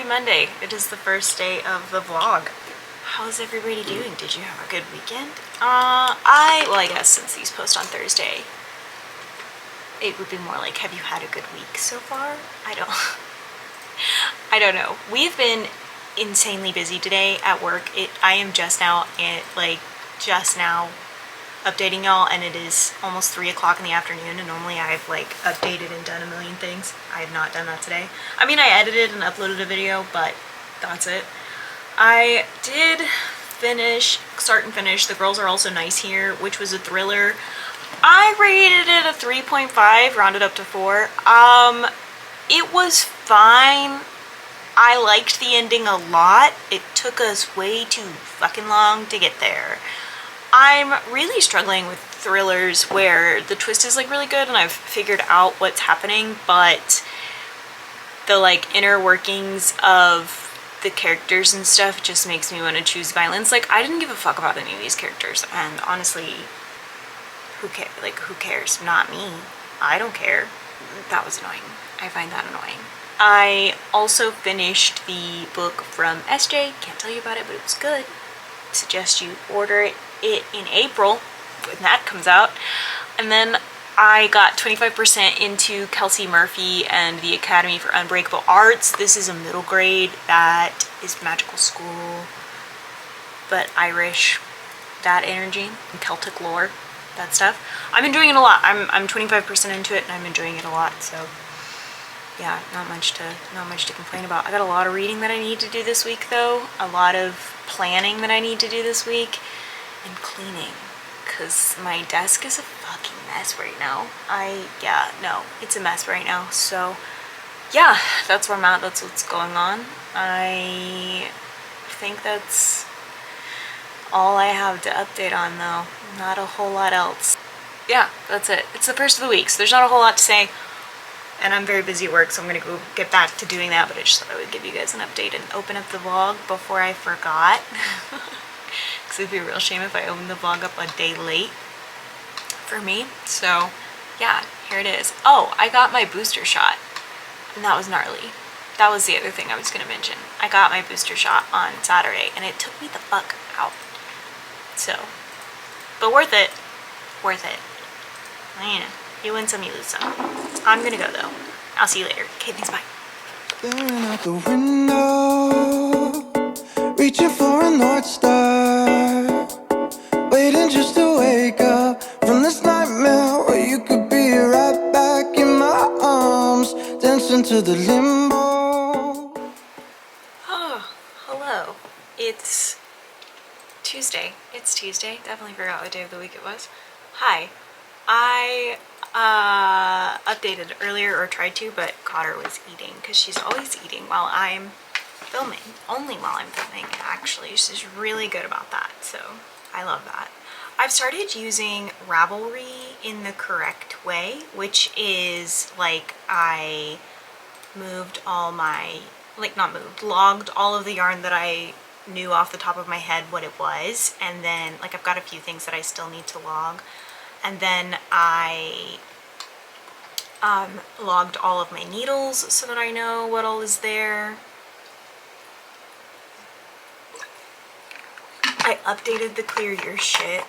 Monday. It is the first day of the vlog. How's everybody doing? Did you have a good weekend? Well, I guess since these post on Thursday, it would be more like, have you had a good week so far? I don't know. We've been insanely busy today at work. I am just now updating y'all, and it is almost 3 o'clock in the afternoon, and normally I've like updated and done a million things. I have not done that today. I mean, I edited and uploaded a video, but that's it. I did start and finish The Girls Are Also Nice Here, which was a thriller. I rated it a 3.5, rounded up to 4. It was fine. I liked the ending a lot. It took us way too fucking long to get there. I'm really struggling with thrillers where the twist is like really good and I've figured out what's happening, but the like inner workings of the characters and stuff just makes me want to choose violence. Like, I didn't give a fuck about any of these characters, and honestly, who cares? Not me. I don't care. That was annoying. I find that annoying. I also finished the book from SJ. Can't tell you about it, but it was good. Suggest you order it in April when that comes out. And then I got 25% into Kelsey Murphy and the Academy for Unbreakable Arts. This is a middle grade that is magical school, but Irish, that energy, and Celtic lore, that stuff. I'm enjoying it a lot. I'm 25% into it and I'm enjoying it a lot, so yeah, not much to complain about. I got a lot of reading that I need to do this week though, a lot of planning that I need to do this week, and cleaning, because my desk is a fucking mess right now. It's a mess right now. So yeah, that's where I'm at. That's what's going on. I think that's all I have to update on though. Not a whole lot else. Yeah, that's it. It's the first of the week, so there's not a whole lot to say. And I'm very busy at work, so I'm gonna go get back to doing that, but I just thought I would give you guys an update and open up the vlog before I forgot. Because it'd be a real shame if I opened the vlog up a day late for me. So yeah, here it is. Oh, I got my booster shot, and that was gnarly. That was the other thing I was gonna mention. I got my booster shot on Saturday, and it took me the fuck out. So, but worth it. Worth it. Yeah. You win some, you lose some. I'm gonna go though. I'll see you later. Okay, thanks, bye. Staring out the window, reaching for a North Star, waiting just to wake up from this nightmare where you could be right back in my arms, dancing to the limbo. Oh, hello. It's Tuesday. It's Tuesday. Definitely forgot what day of the week it was. Hi. I updated earlier, or tried to, but Cotter was eating, because she's always eating while I'm filming. Only while I'm filming, actually. She's really good about that, so I love that. I've started using Ravelry in the correct way, which is like I moved all my, logged all of the yarn that I knew off the top of my head what it was, and then like I've got a few things that I still need to log. And then I logged all of my needles so that I know what all is there. I updated the CLEARURSHT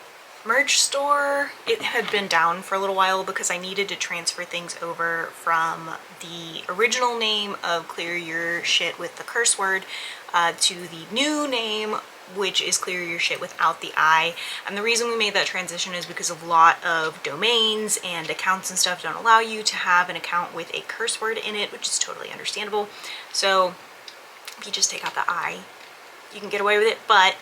merch store. It had been down for a little while because I needed to transfer things over from the original name of CLEARURSHT with the curse word to the new name, which is CLEARURSHT without the I. And the reason we made that transition is because a lot of domains and accounts and stuff don't allow you to have an account with a curse word in it, which is totally understandable. So if you just take out the I, you can get away with it. But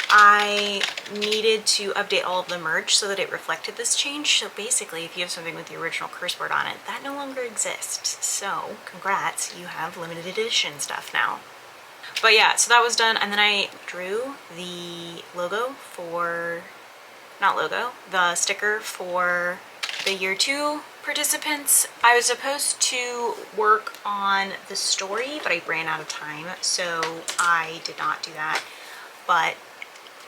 I needed to update all of the merch so that it reflected this change. So basically, if you have something with the original curse word on it, that no longer exists. So congrats, you have limited edition stuff now. But yeah, so that was done, and then I drew the logo for, the sticker for the year 2 participants. I was supposed to work on the story, but I ran out of time, so I did not do that. But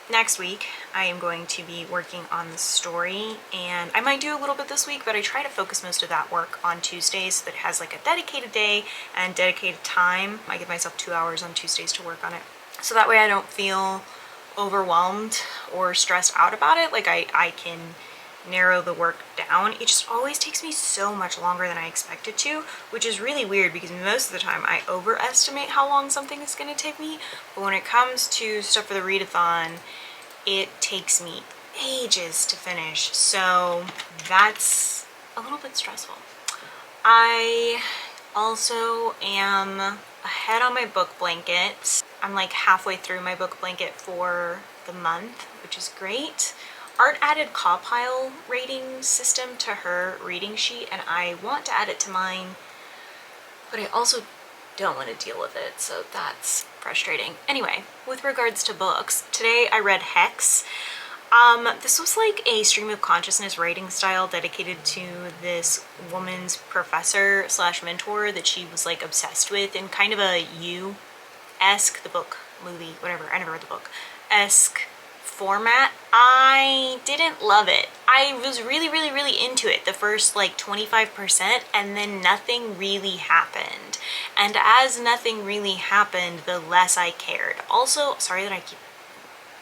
next week I am going to be working on the story, and I might do a little bit this week, but I try to focus most of that work on Tuesdays so that it has like a dedicated day and dedicated time. I give myself 2 hours on Tuesdays to work on it. So that way I don't feel overwhelmed or stressed out about it. Like I can narrow the work down. It just always takes me so much longer than I expect it to, which is really weird because most of the time I overestimate how long something is going to take me, but when it comes to stuff for the readathon, it takes me ages to finish, so that's a little bit stressful. I also am ahead on my book blanket. I'm like halfway through my book blanket for the month, which is great. Art added Cawpile rating system to her reading sheet, and I want to add it to mine, but I also don't want to deal with it, so that's frustrating. Anyway, with regards to books, today I read Hex. This was like a stream of consciousness writing style dedicated to this woman's professor slash mentor that she was like obsessed with, in kind of a You-esque, the book, movie, whatever, I never read the book, esque format. I didn't love it. I was really into it the first like 25%, and then nothing really happened. And as nothing really happened, the less I cared. Also, sorry that I keep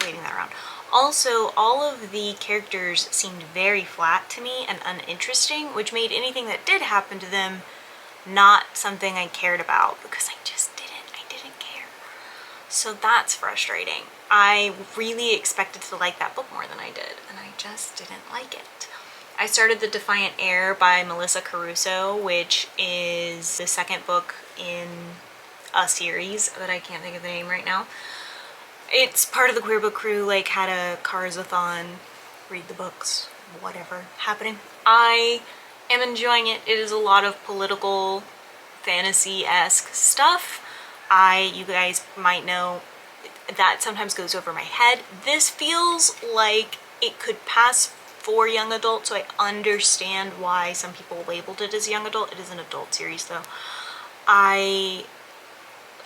waving that around. Also, all of the characters seemed very flat to me and uninteresting, which made anything that did happen to them not something I cared about, because I didn't care. So that's frustrating. I really expected to like that book more than I did, and I just didn't like it. I started The Defiant Heir by Melissa Caruso, which is the second book in a series that I can't think of the name right now. It's part of the Queer Book Crew, like had a Cars-a-thon, read the books, whatever happening. I am enjoying it. It is a lot of political fantasy-esque stuff. You guys might know that sometimes goes over my head. This feels like it could pass for young adult, so I understand why some people labeled it as young adult. It is an adult series though. I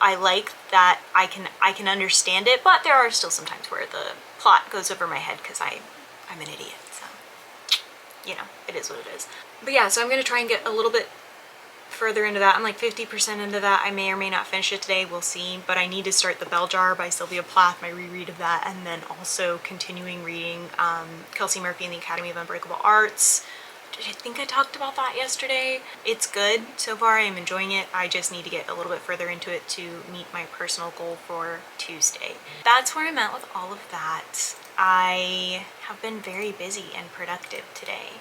like that I can understand it, but there are still some times where the plot goes over my head because I'm an idiot, so you know, it is what it is. But yeah, so I'm gonna try and get a little bit further into that. I'm like 50% into that. I may or may not finish it today, we'll see, but I need to start The Bell Jar by Sylvia Plath, my reread of that, and then also continuing reading Kelsey Murphy and the Academy of Unbreakable Arts. I think I talked about that yesterday. It's good so far. I'm enjoying it. I just need to get a little bit further into it to meet my personal goal for Tuesday. That's where I'm at with all of that. I have been very busy and productive today.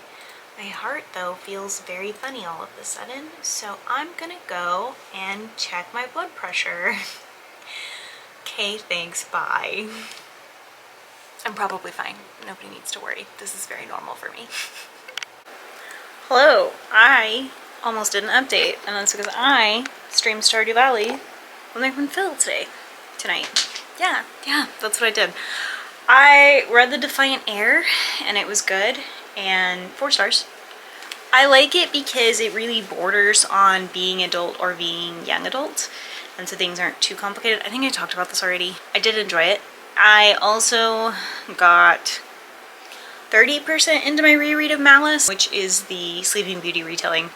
My heart though feels very funny all of a sudden, so I'm gonna go and check my blood pressure. Okay, thanks, bye. I'm probably fine. Nobody needs to worry. This is very normal for me. Hello, I almost did an update, and that's because I streamed Stardew Valley when they from Phil tonight. Yeah, that's what I did. I read The Defiant Heir, and it was good, and 4 stars. I like it because it really borders on being adult or being young adult, and so things aren't too complicated. I think I talked about this already. I did enjoy it. I also got 30% into my reread of Malice, which is the Sleeping Beauty retelling.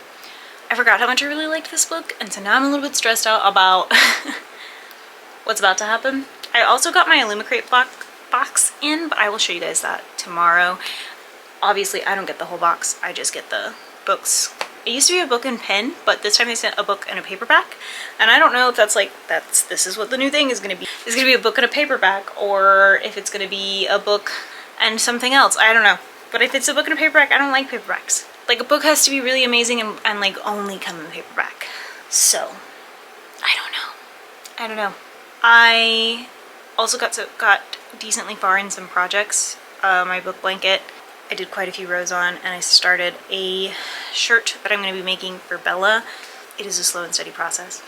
I forgot how much I really liked this book, and so now I'm a little bit stressed out about what's about to happen. I also got my Illumicrate box in, but I will show you guys that tomorrow. Obviously, I don't get the whole box, I just get the books. It used to be a book and pen, but this time they sent a book and a paperback, and I don't know if this is what the new thing is gonna be. It's gonna be a book and a paperback, or if it's gonna be a book and something else, I don't know. But if it's a book and a paperback, I don't like paperbacks. Like, a book has to be really amazing and like only come in paperback. So, I don't know. I also got decently far in some projects. My book blanket, I did quite a few rows on, and I started a shirt that I'm going to be making for Bella. It is a slow and steady process.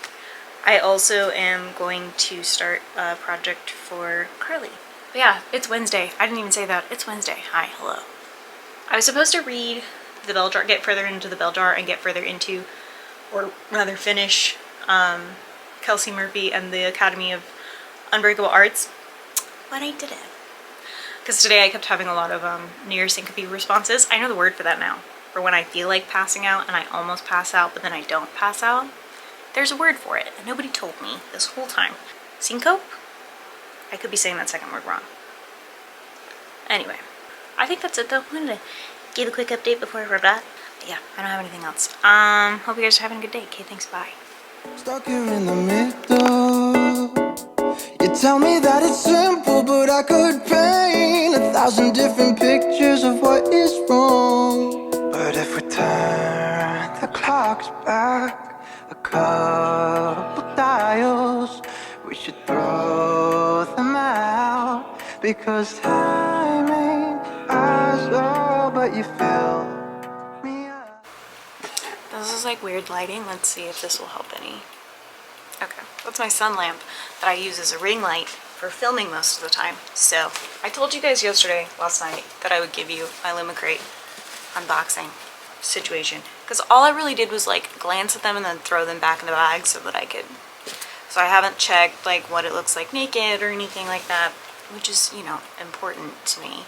I also am going to start a project for Carly. But yeah, it's Wednesday. I didn't even say that. It's Wednesday. Hi, hello. I was supposed to read The Bell Jar, get further into The Bell Jar, and get further into, or rather finish, Kelsey Murphy and the Academy of Unbreakable Arts, but I didn't. Because today I kept having a lot of near syncope responses. I know the word for that now. For when I feel like passing out and I almost pass out, but then I don't pass out. There's a word for it, and nobody told me this whole time. Syncope? I could be saying that second word wrong. Anyway, I think that's it though. I'm gonna give a quick update before I wrap up. Yeah, I don't have anything else. Hope you guys are having a good day. Okay, thanks, bye. Stuck here in the middle. You tell me that it's simple, but I could paint 1,000 different pictures of what is wrong. But if we turn the clocks back a couple dials, we should throw them out, because time ain't ours, oh, but you fill me up. This is like weird lighting. Let's see if this will help any. Okay, that's my sun lamp that I use as a ring light for filming most of the time. So, I told you guys last night, that I would give you my Illumicrate unboxing situation. Because all I really did was like glance at them and then throw them back in the bag so that I could. So I haven't checked like what it looks like naked or anything like that, which is, you know, important to me.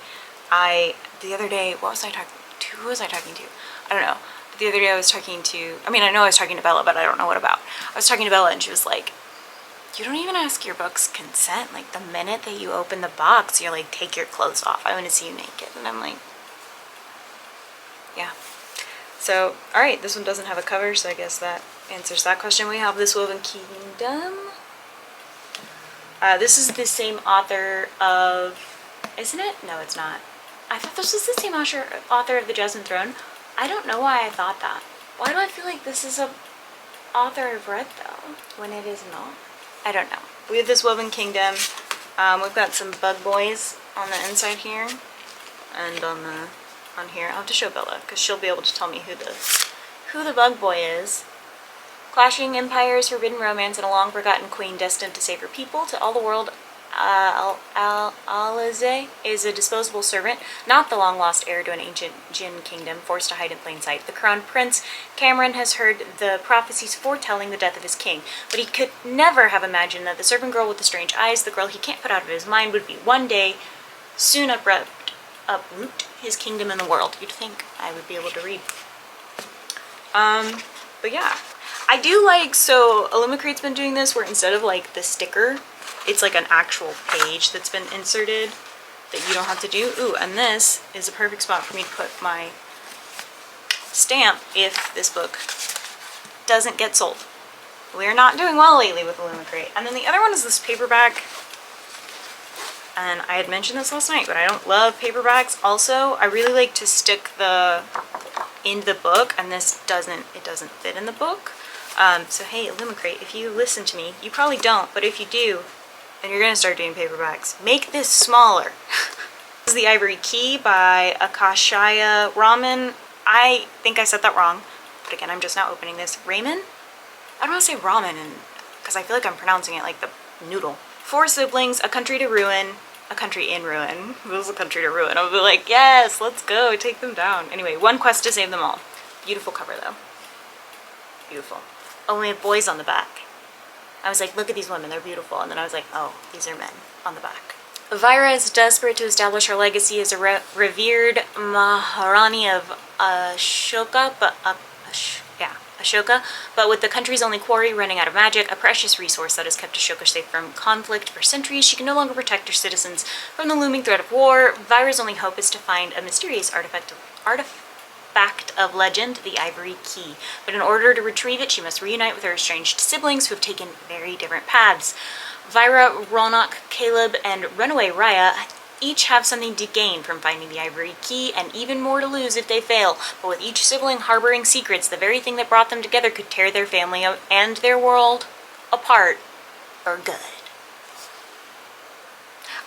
The other day, what was I talking to? Who was I talking to? I don't know. The other day I was talking to, I mean, I know I was talking to Bella, but I don't know what about. I was talking to Bella and she was like, you don't even ask your books consent. Like, the minute that you open the box, you're like, take your clothes off. I want to see you naked. And I'm like, yeah. So, alright, this one doesn't have a cover, so I guess that answers that question. We have This Woven Kingdom. This is the same author of, isn't it? No, it's not. I thought this was the same author of The Jasmine Throne. I don't know why I thought that. Why do I feel like this is a author I've read though, when it is not? I don't know. We have This Woven Kingdom. We've got some bug boys on the inside here, and on here. I'll have to show Bella because she'll be able to tell me who the bug boy is. Clashing empires, forbidden romance, and a long forgotten queen destined to save her people to all the world. Alize is a disposable servant, not the long-lost heir to an ancient Jinn kingdom, forced to hide in plain sight. The crown prince, Cameron, has heard the prophecies foretelling the death of his king, but he could never have imagined that the servant girl with the strange eyes, the girl he can't put out of his mind, would be one day soon uproot his kingdom in the world. You'd think I would be able to read. But yeah. I do like, so Illumicrate's been doing this where instead of like the sticker, it's like an actual page that's been inserted that you don't have to do. Ooh, and this is a perfect spot for me to put my stamp if this book doesn't get sold. We're not doing well lately with Illumicrate. And then the other one is this paperback. And I had mentioned this last night, but I don't love paperbacks. Also, I really like to stick in the book, and this doesn't fit in the book. So hey, Illumicrate, if you listen to me, you probably don't, but if you do, and you're gonna start doing paperbacks, make this smaller. This is The Ivory Key by Akashaya Raman. I think I said that wrong, but again, I'm just now opening this. Ramen? I don't want to say ramen, because I feel like I'm pronouncing it like the noodle. 4 siblings, a country to ruin, a country in ruin. If it was a country to ruin, I would be like, yes, let's go, take them down. Anyway, one quest to save them all. Beautiful cover though. Beautiful. Oh, we have boys on the back. I was like, look at these women, they're beautiful. And then I was like, oh, these are men on the back. Vaira is desperate to establish her legacy as a revered Maharani of Ashoka, but with the country's only quarry running out of magic, a precious resource that has kept Ashoka safe from conflict for centuries, she can no longer protect her citizens from the looming threat of war. Vaira's only hope is to find a mysterious artifact of legend, the Ivory Key. But in order to retrieve it, she must reunite with her estranged siblings who have taken very different paths. Vaira, Ronak, Caleb, and runaway Raya each have something to gain from finding the Ivory Key, and even more to lose if they fail. But with each sibling harboring secrets, the very thing that brought them together could tear their family and their world apart for good.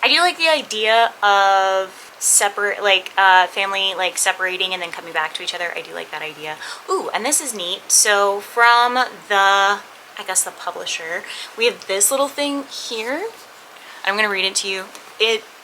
I do like the idea of family separating and then coming back to each other. I do like that idea. Ooh, and this is neat. So from the publisher, we have this little thing here. I'm going to read it to you.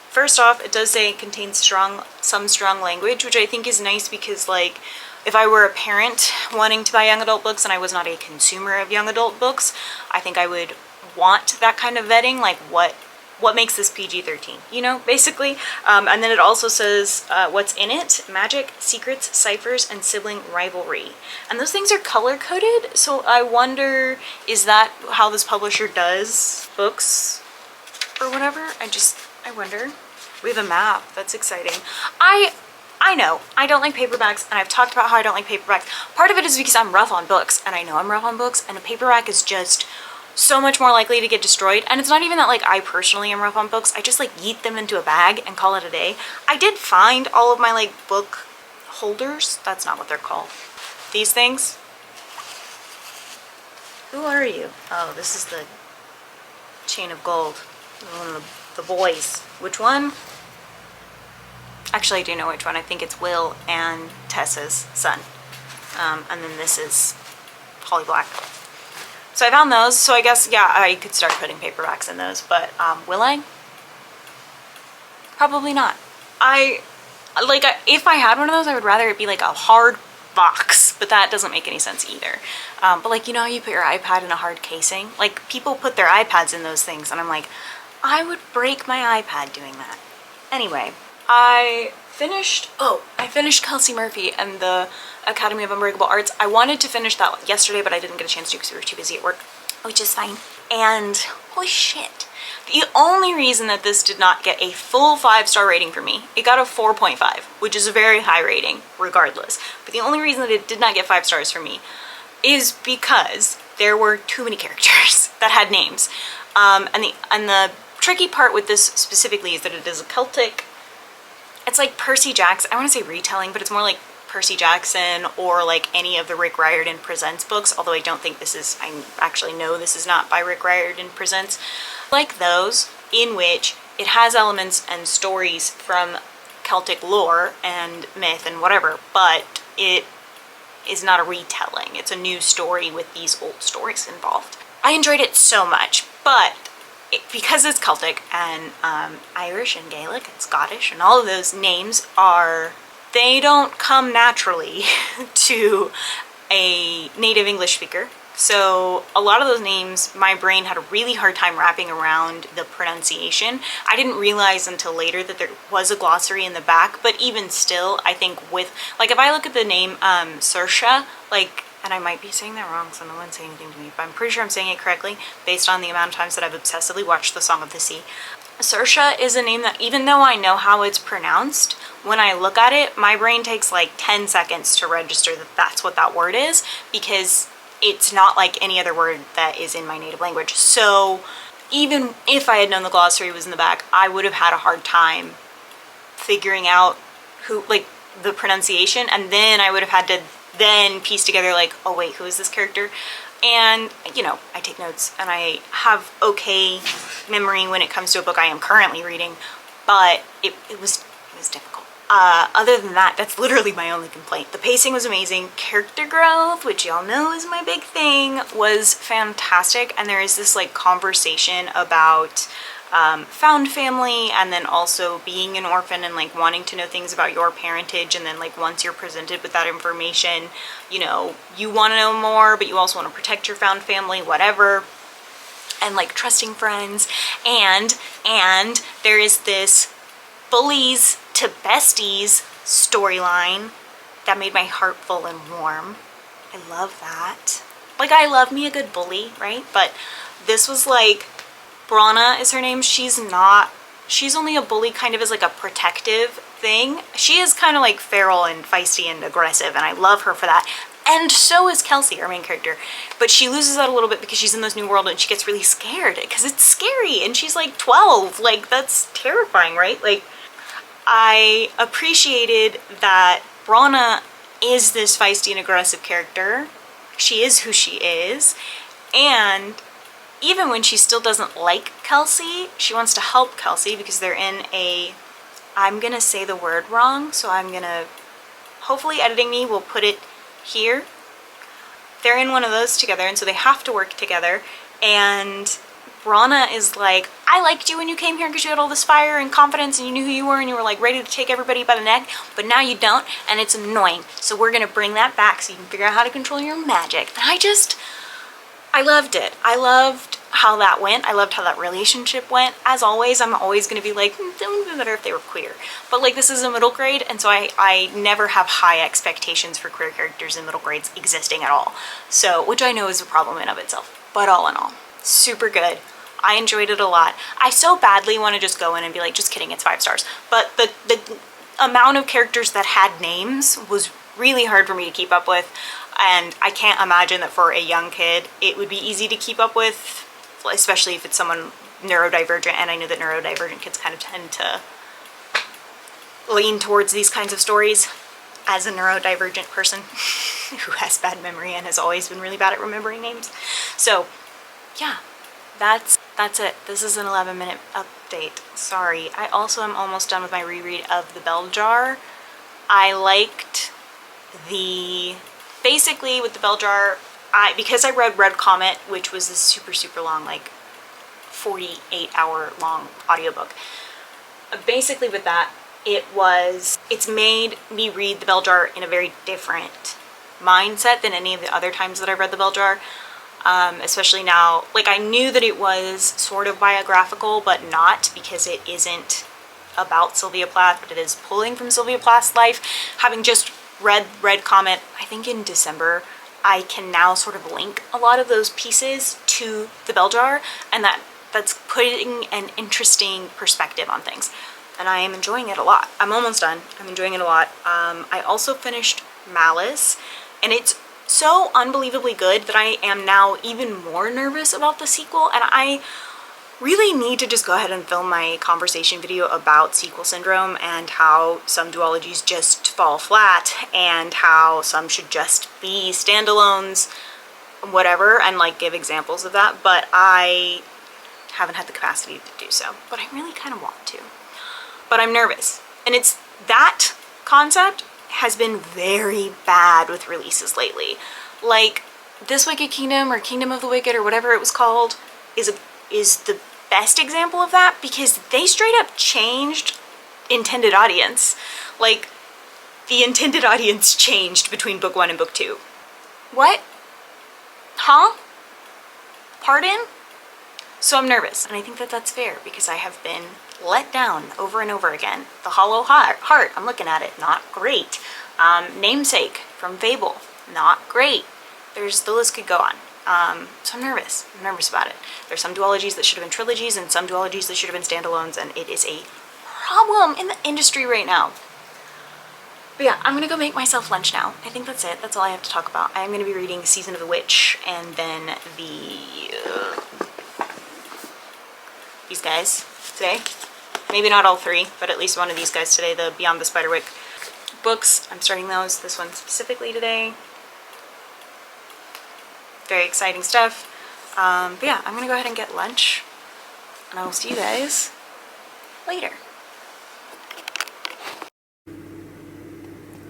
First off, it does say it contains some strong language, which I think is nice because, like, if I were a parent wanting to buy young adult books and I was not a consumer of young adult books, I think I would want that kind of vetting, like what what makes this PG-13, you know, basically. And then it also says what's in it: magic, secrets, ciphers, and sibling rivalry. And those things are color-coded, so I wonder, is that how this publisher does books or whatever? I wonder. We have a map. That's exciting. I know I don't like paperbacks, and I've talked about how I don't like paperbacks. Part of it is because I'm rough on books, and I know I'm rough on books, and a paperback is just so much more likely to get destroyed. And it's not even that like I personally am rough on books. I just like yeet them into a bag and call it a day. I did find all of my like book holders. That's not what they're called. These things. Who are you? Oh, this is the chain of gold. One of the boys. Which one? Actually, I do know which one. I think it's Will and Tessa's son. And then this is Holly Black. So I found those. So I guess, yeah, I could start putting paperbacks in those. But will I? Probably not. If I had one of those, I would rather it be like a hard box. But that doesn't make any sense either. But like, you know how you put your iPad in a hard casing? Like, people put their iPads in those things. And I'm like, I would break my iPad doing that. Anyway. I finished Kelsey Murphy and the Academy of Unbreakable Arts. I wanted to finish that yesterday, but I didn't get a chance to because we were too busy at work, which is fine. And holy shit, the only reason that this did not get a full 5-star rating for me, it got a 4.5, which is a very high rating regardless. But the only reason that it did not get 5 stars for me is because there were too many characters that had names. And the tricky part with this specifically is that it is a Celtic. It's like Percy Jackson. I want to say retelling, but it's more like Percy Jackson or like any of the Rick Riordan Presents books, although I don't think this is, I actually know this is not by Rick Riordan Presents. Like those, in which it has elements and stories from Celtic lore and myth and whatever, but it is not a retelling. It's a new story with these old stories involved. I enjoyed it so much, but because it's Celtic and Irish and Gaelic and Scottish and all of those names they don't come naturally to a native English speaker. So a lot of those names, my brain had a really hard time wrapping around the pronunciation. I didn't realize until later that there was a glossary in the back, but even still, I think with, like if I look at the name Saoirse, like, and I might be saying that wrong, so no one's saying anything to me, but I'm pretty sure I'm saying it correctly based on the amount of times that I've obsessively watched The Song of the Sea. Saoirse is a name that, even though I know how it's pronounced, when I look at it, my brain takes like 10 seconds to register that that's what that word is, because it's not like any other word that is in my native language. So even if I had known the glossary was in the back, I would have had a hard time figuring out who, like, the pronunciation, and then I would have had to then piece together like, oh wait, who is this character? And you know, I take notes and I have okay memory when it comes to a book I am currently reading, but it was difficult. Other than that, that's literally my only complaint. The pacing was amazing. Character growth, which y'all know is my big thing, was fantastic. And there is this like conversation about found family, and then also being an orphan and like wanting to know things about your parentage, and then like once you're presented with that information, you know, you want to know more, but you also want to protect your found family, whatever, and like trusting friends, and there is this bullies to besties storyline that made my heart full and warm. I love that. Like, I love me a good bully, right? But this was like, Brana is her name. She's only a bully kind of as like a protective thing. She is kind of like feral and feisty and aggressive, and I love her for that. And so is Kelsey, our main character. But she loses that a little bit because she's in this new world and she gets really scared because it's scary, and she's like 12. Like, that's terrifying, right? Like, I appreciated that Brana is this feisty and aggressive character. She is who she is. And even when she still doesn't like Kelsey, she wants to help Kelsey because they're in a, I'm gonna say the word wrong, so I'm gonna, hopefully editing me will put it here. They're in one of those together, and so they have to work together. And Brana is like, I liked you when you came here because you had all this fire and confidence and you knew who you were and you were like ready to take everybody by the neck, but now you don't, and it's annoying. So we're gonna bring that back so you can figure out how to control your magic. And I loved it. I loved how that went. I loved how that relationship went. As always, I'm always going to be like, it would be better if they were queer. But like, this is a middle grade, and so I never have high expectations for queer characters in middle grades existing at all. So, which I know is a problem in of itself. But all in all, super good. I enjoyed it a lot. I so badly want to just go in and be like, just kidding, it's 5 stars. But the amount of characters that had names was really hard for me to keep up with. And I can't imagine that for a young kid, it would be easy to keep up with, especially if it's someone neurodivergent. And I know that neurodivergent kids kind of tend to lean towards these kinds of stories. As a neurodivergent person who has bad memory and has always been really bad at remembering names. So yeah, that's it. This is an 11-minute update. Sorry. I also am almost done with my reread of The Bell Jar. I liked basically with The Bell Jar, because I read Red Comet, which was this super long, like 48-hour long audiobook. Basically with that, it's made me read The Bell Jar in a very different mindset than any of the other times that I've read The Bell Jar. Especially now, like, I knew that it was sort of biographical, but not, because it isn't about Sylvia Plath, but it is pulling from Sylvia Plath's life. Having just read Red Comet, I think in December, I can now sort of link a lot of those pieces to The Bell Jar, and that's putting an interesting perspective on things. And I am enjoying it a lot. I'm almost done. I'm enjoying it a lot. I also finished Malice, and it's so unbelievably good that I am now even more nervous about the sequel, and I really need to just go ahead and film my conversation video about sequel syndrome and how some duologies just fall flat and how some should just be standalones, whatever, and like give examples of that, but I haven't had the capacity to do so, but I really kind of want to. But I'm nervous, and it's that concept has been very bad with releases lately. Like, This Wicked Kingdom, or Kingdom of the Wicked, or whatever it was called, is the best example of that, because they straight up changed intended audience. Like, the intended audience changed between book 1 and book 2. What? Huh? Pardon? So I'm nervous, and I think that that's fair, because I have been let down over and over again. The Hollow Heart, I'm looking at it, not great. Namesake from Fable, not great. The list could go on. So I'm nervous about it. There's some duologies that should have been trilogies, and some duologies that should have been standalones, and it is a problem in the industry right now. But yeah, I'm gonna go make myself lunch now. I think that's it. That's all I have to talk about. I am gonna be reading Season of the Witch, and then these guys today. Maybe not all 3, but at least one of these guys today, the Beyond the Spiderwick books. I'm starting those, this one specifically today. Very exciting stuff. But yeah, I'm gonna go ahead and get lunch, and I will see you guys later.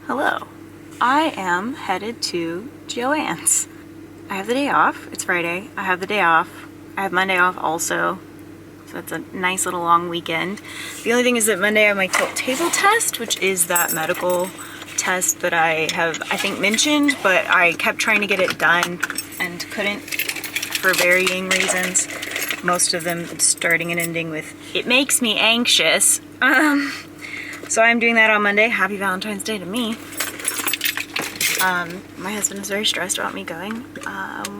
Hello. I am headed to Joann's. I have the day off. It's Friday. I have the day off. I have Monday off also. So that's a nice little long weekend. The only thing is that Monday I have my tilt table test, which is that medical test that I have, I think, mentioned, but I kept trying to get it done and couldn't for varying reasons. Most of them starting and ending with, "It makes me anxious." So I'm doing that on Monday. Happy Valentine's Day to me. My husband is very stressed about me going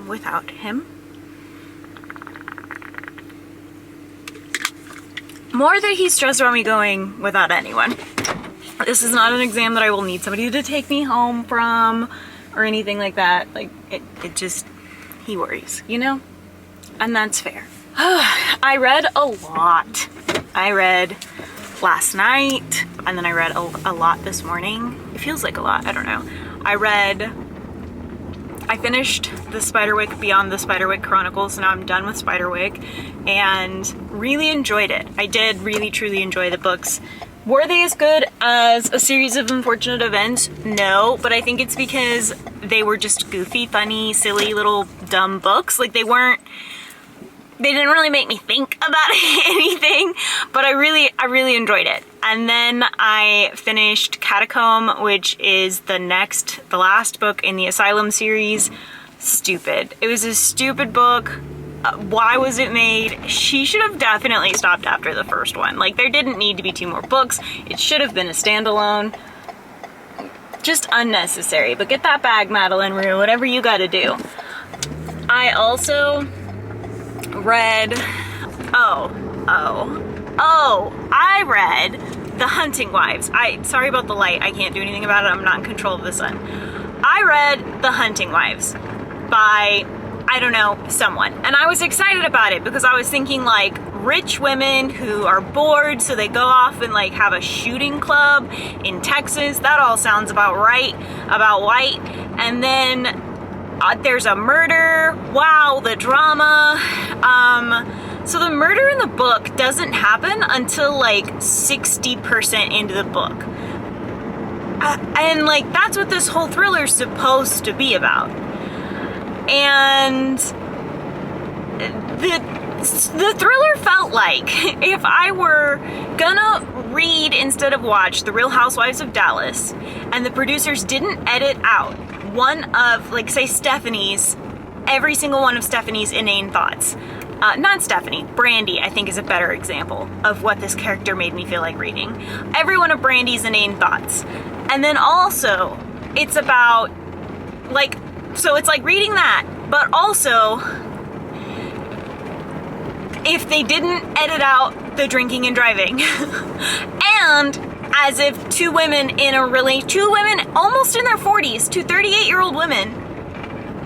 without him. More that he's stressed about me going without anyone. This is not an exam that I will need somebody to take me home from or anything like that. Like, it just, he worries, you know? And that's fair. I read a lot. I read last night, and then I read a lot this morning. It feels like a lot, I don't know. I finished the Spiderwick, Beyond the Spiderwick Chronicles, so now I'm done with Spiderwick, and really enjoyed it. I did really, truly enjoy the books. Were they as good as A Series of Unfortunate Events? No, but I think it's because they were just goofy, funny, silly, little dumb books. Like, they didn't really make me think about anything, but I really enjoyed it. And then I finished Catacomb, which is the last book in the Asylum series. Stupid. It was a stupid book. Why was it made? She should have definitely stopped after the first one. Like, there didn't need to be 2 more books. It should have been a standalone. Just unnecessary. But get that bag, Madeline Rue, whatever you gotta do. I also read, I read The Hunting Wives. Sorry about the light, I can't do anything about it, I'm not in control of the sun. I read The Hunting Wives by, I don't know, someone. And I was excited about it because I was thinking, like, rich women who are bored, so they go off and, like, have a shooting club in Texas. That all sounds about right, about white. And then there's a murder. Wow, the drama. So the murder in the book doesn't happen until, like, 60% into the book. And, like, that's what this whole thriller's supposed to be about. And the thriller felt like if I were gonna read instead of watch The Real Housewives of Dallas, and the producers didn't edit out one of, like, say, every single one of Stephanie's inane thoughts. Not Stephanie, Brandy, I think, is a better example of what this character made me feel like reading. Every one of Brandy's inane thoughts. And then also, it's about, like, so it's like reading that, but also, if they didn't edit out the drinking and driving, and as if two women almost in their 40s, 2 38-year-old women,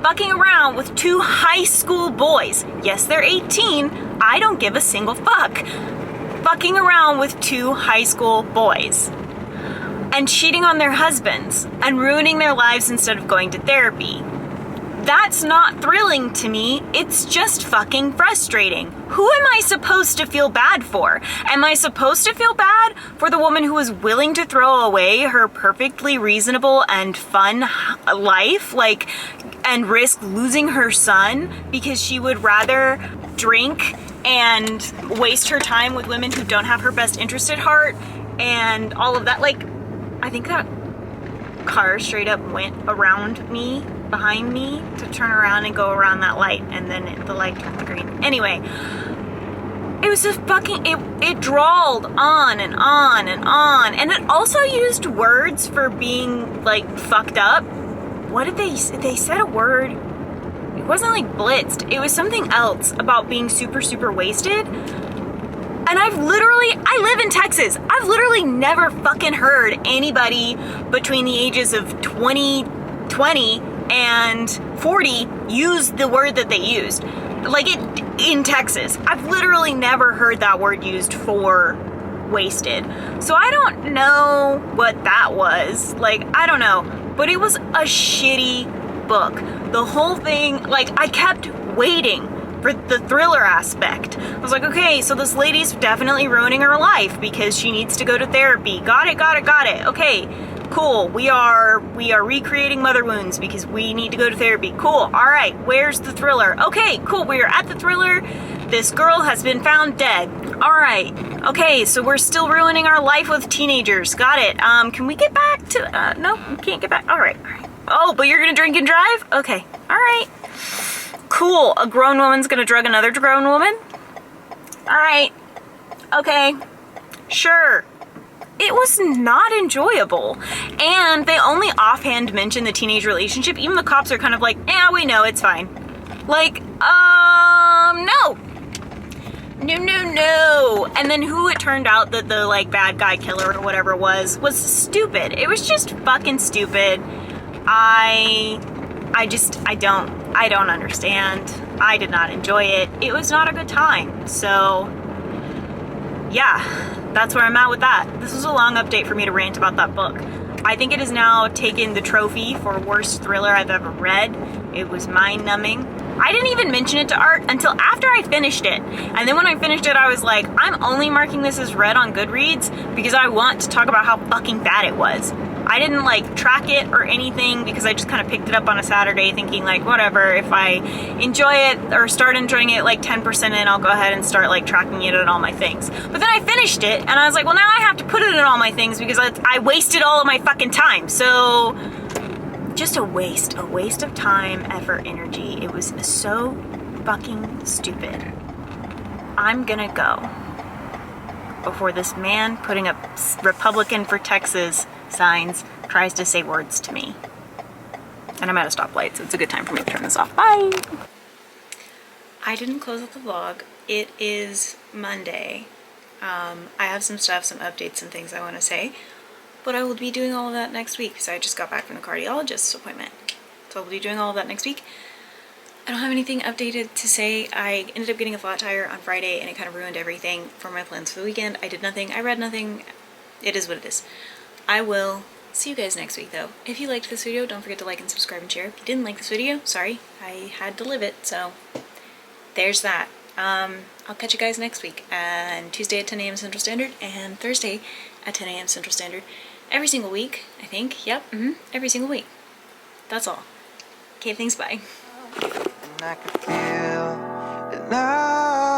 fucking around with 2 high school boys. Yes, they're 18. I don't give a single fuck. Fucking around with 2 high school boys. And cheating on their husbands. And ruining their lives instead of going to therapy. That's not thrilling to me. It's just fucking frustrating. Who am I supposed to feel bad for? Am I supposed to feel bad for the woman who was willing to throw away her perfectly reasonable and fun life, like, and risk losing her son because she would rather drink and waste her time with women who don't have her best interest at heart and all of that? Like, I think that car straight up went around me, behind me, to turn around and go around that light, and then the light turned green. Anyway, it was a fucking, it drawled on and on and on, and it also used words for being, like, fucked up. What did they said a word, it wasn't like blitzed, it was something else about being super, super wasted. And I live in Texas. I've literally never fucking heard anybody between the ages of 20 and 40 use the word that they used. Like, in Texas. I've literally never heard that word used for wasted. So I don't know what that was. Like, I don't know. But it was a shitty book. The whole thing, like, I kept waiting for the thriller aspect. I was like, okay, so this lady's definitely ruining her life because she needs to go to therapy. Got it. Okay, cool. We are recreating mother wounds because we need to go to therapy. Cool. All right, where's the thriller? Okay, cool. We are at the thriller. This girl has been found dead. All right. Okay, so we're still ruining our life with teenagers. Got it. Can we get back to, no, we can't get back. All right. Oh, but you're gonna drink and drive? Okay. All right. Cool, a grown woman's gonna drug another grown woman? Alright, okay, sure. It was not enjoyable. And they only offhand mention the teenage relationship. Even the cops are kind of like, yeah, we know, it's fine. Like, no. No. And then who it turned out that the, like, bad guy killer or whatever was stupid. It was just fucking stupid. I don't understand. I did not enjoy it. It was not a good time. So, yeah, that's where I'm at with that. This was a long update for me to rant about that book. I think it has now taken the trophy for worst thriller I've ever read. It was mind-numbing. I didn't even mention it to Art until after I finished it. And then when I finished it, I was like, I'm only marking this as read on Goodreads because I want to talk about how fucking bad it was. I didn't, like, track it or anything because I just kind of picked it up on a Saturday thinking, like, whatever, if I enjoy it or start enjoying it, like, 10% in, I'll go ahead and start, like, tracking it in all my things. But then I finished it, and I was like, well, now I have to put it in all my things because I wasted all of my fucking time. So, just a waste of time, effort, energy. It was so fucking stupid. I'm gonna go before this man putting up Republican for Texas signs tries to say words to me. And I'm at a stoplight, so it's a good time for me to turn this off. Bye! I didn't close out the vlog. It is Monday. I have some stuff, some updates and things I want to say, but I will be doing all of that next week because I just got back from the cardiologist's appointment. So I'll be doing all of that next week. I don't have anything updated to say. I ended up getting a flat tire on Friday and it kind of ruined everything for my plans for the weekend. I did nothing. I read nothing. It is what it is. I will see you guys next week though. If you liked this video, don't forget to like and subscribe and share. If you didn't like this video, sorry. I had to live it, so there's that. I'll catch you guys next week, and Tuesday at 10 a.m. Central Standard and Thursday at 10 a.m. Central Standard. Every single week, I think. Yep, every single week. That's all. Okay, thanks, bye. And I could feel it now.